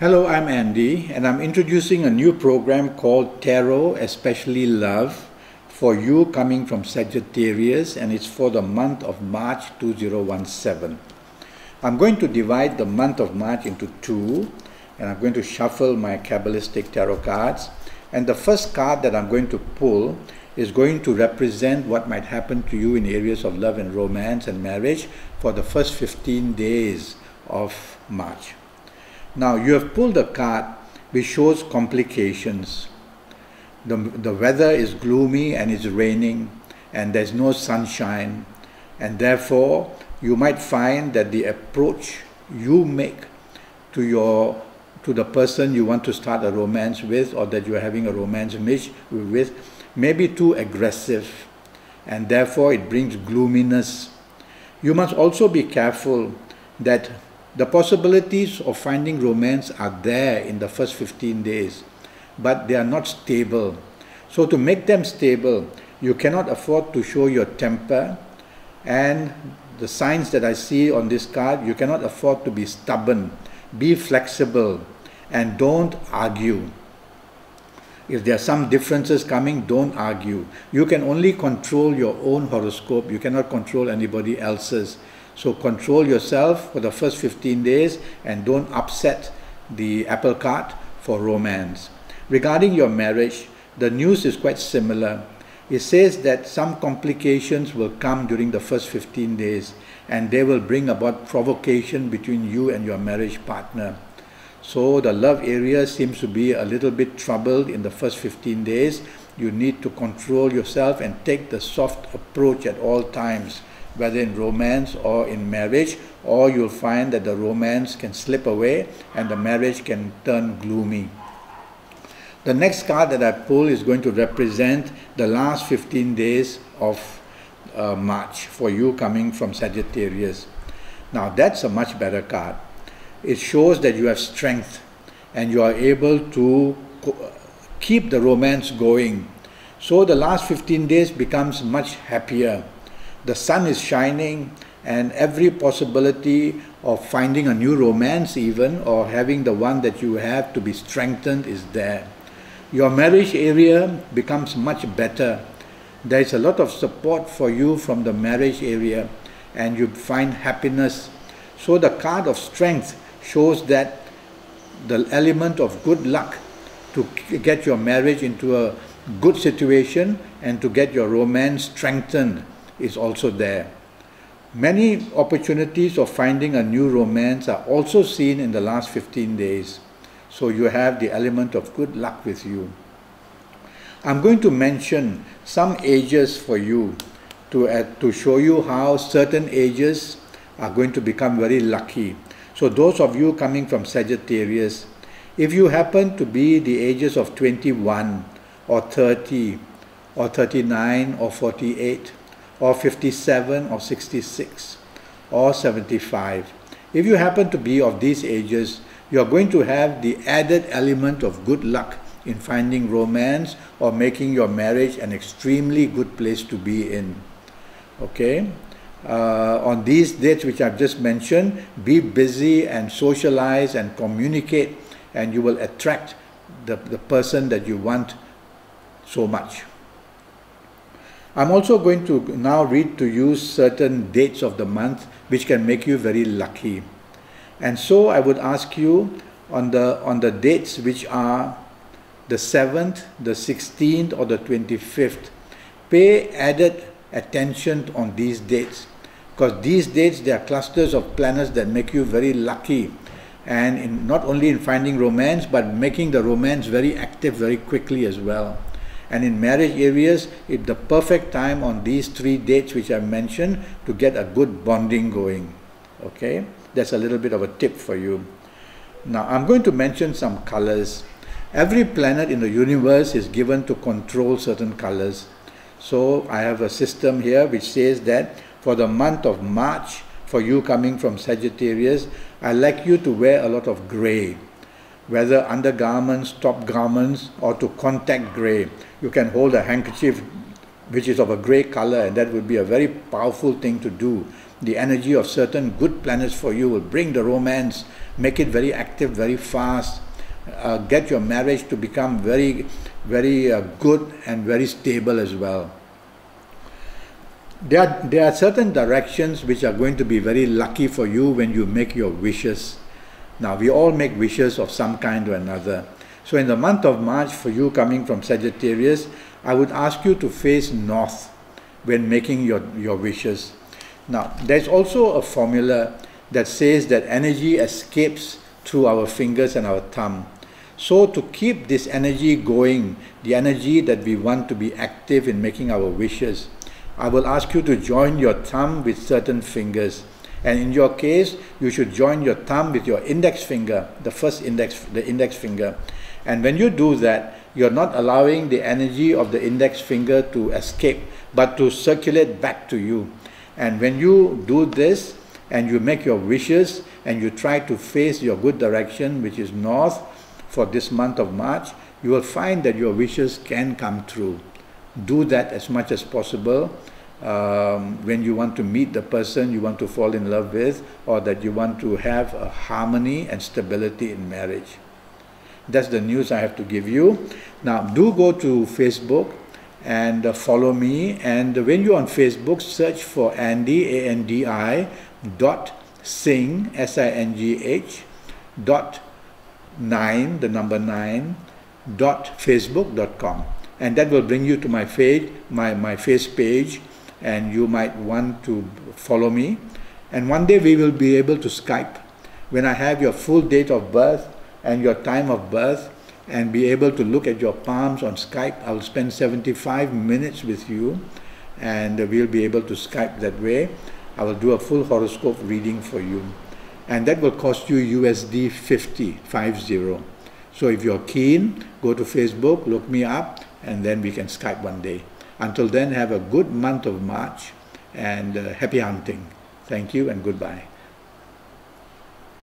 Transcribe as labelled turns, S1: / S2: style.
S1: Hello, I'm Andy, and I'm introducing a new program called Tarot, Especially Love, for you coming from Sagittarius, and it's for the month of March 2017. I'm going to divide the month of March into two, and I'm going to shuffle my Kabbalistic tarot cards. And the first card that I'm going to pull is going to represent what might happen to you in areas of love and romance and marriage for the first 15 days of March. Now, you have pulled a card which shows complications. The weather is gloomy and it's raining and there's no sunshine, and therefore you might find that the approach you make to the person you want to start a romance with, or that you're having a romance with, may be too aggressive, and therefore it brings gloominess. You must also be careful that the possibilities of finding romance are there in the first 15 days, but they are not stable. So to make them stable, you cannot afford to show your temper, and the signs that I see on this card, you cannot afford to be stubborn. Be flexible and don't argue. If there are some differences coming, don't argue. You can only control your own horoscope. You cannot control anybody else's. So control yourself for the first 15 days and don't upset the apple cart for romance. Regarding your marriage, the news is quite similar. It says that some complications will come during the first 15 days, and they will bring about provocation between you and your marriage partner. So the love area seems to be a little bit troubled in the first 15 days. You need to control yourself and take the soft approach at all times, whether in romance or in marriage, or you'll find that the romance can slip away and the marriage can turn gloomy. The next card that I pull is going to represent the last 15 days of March for you coming from Sagittarius. Now that's a much better card. It shows that you have strength and you are able to keep the romance going. So the last 15 days becomes much happier. The sun is shining, and every possibility of finding a new romance even, or having the one that you have to be strengthened, is there. Your marriage area becomes much better. There is a lot of support for you from the marriage area, and you find happiness. So the card of strength shows that the element of good luck to get your marriage into a good situation and to get your romance strengthened is also there. Many opportunities of finding a new romance are also seen in the last 15 days. So you have the element of good luck with you. I'm going to mention some ages for you to show you how certain ages are going to become very lucky. So those of you coming from Sagittarius, if you happen to be the ages of 21 or 30 or 39 or 48, or 57 or 66 or 75. If you happen to be of these ages, you are going to have the added element of good luck in finding romance or making your marriage an extremely good place to be in. Okay? On these dates which I've just mentioned, be busy and socialize and communicate, and you will attract the person that you want so much. I'm also going to now read to you certain dates of the month which can make you very lucky. And so I would ask you on the dates which are the 7th, the 16th or the 25th, pay added attention on these dates, because these dates, they are clusters of planets that make you very lucky, and not only in finding romance, but making the romance very active very quickly as well. And in marriage areas, it's the perfect time on these 3 dates which I've mentioned to get a good bonding going. Okay? That's a little bit of a tip for you. Now, I'm going to mention some colors. Every planet in the universe is given to control certain colors. So I have a system here which says that for the month of March, for you coming from Sagittarius, I like you to wear a lot of gray, whether undergarments, top garments, or to contact gray. You can hold a handkerchief which is of a gray color, and that would be a very powerful thing to do, the energy of certain good planets for you will bring the romance, make it very active, very fast, get your marriage to become very, very good and very stable as well. There are certain directions which are going to be very lucky for you when you make your wishes. Now, we all make wishes of some kind or another. So in the month of March, for you coming from Sagittarius, I would ask you to face north when making your wishes. Now, there's also a formula that says that energy escapes through our fingers and our thumb. So to keep this energy going, the energy that we want to be active in making our wishes, I will ask you to join your thumb with certain fingers. And in your case, you should join your thumb with your index finger, the index finger. And when you do that, you're not allowing the energy of the index finger to escape, but to circulate back to you. And when you do this, and you make your wishes, and you try to face your good direction, which is north, for this month of March, you will find that your wishes can come true. Do that as much as possible when you want to meet the person you want to fall in love with, or that you want to have a harmony and stability in marriage. That's the news I have to give you. Now, do go to Facebook and follow me. And when you're on Facebook, search for Andi, A-N-D-I, .singh, S-I-N-G-H, .9, the number 9, .facebook.com. And that will bring you to my page, my face page, and you might want to follow me. And one day we will be able to Skype when I have your full date of birth and your time of birth, and be able to look at your palms on Skype. I will spend 75 minutes with you, and we'll be able to Skype that way. I will do a full horoscope reading for you, and that will cost you USD 50. So if you're keen, go to Facebook, look me up, and then we can Skype one day. Until then, have a good month of March, and happy hunting. Thank you and goodbye.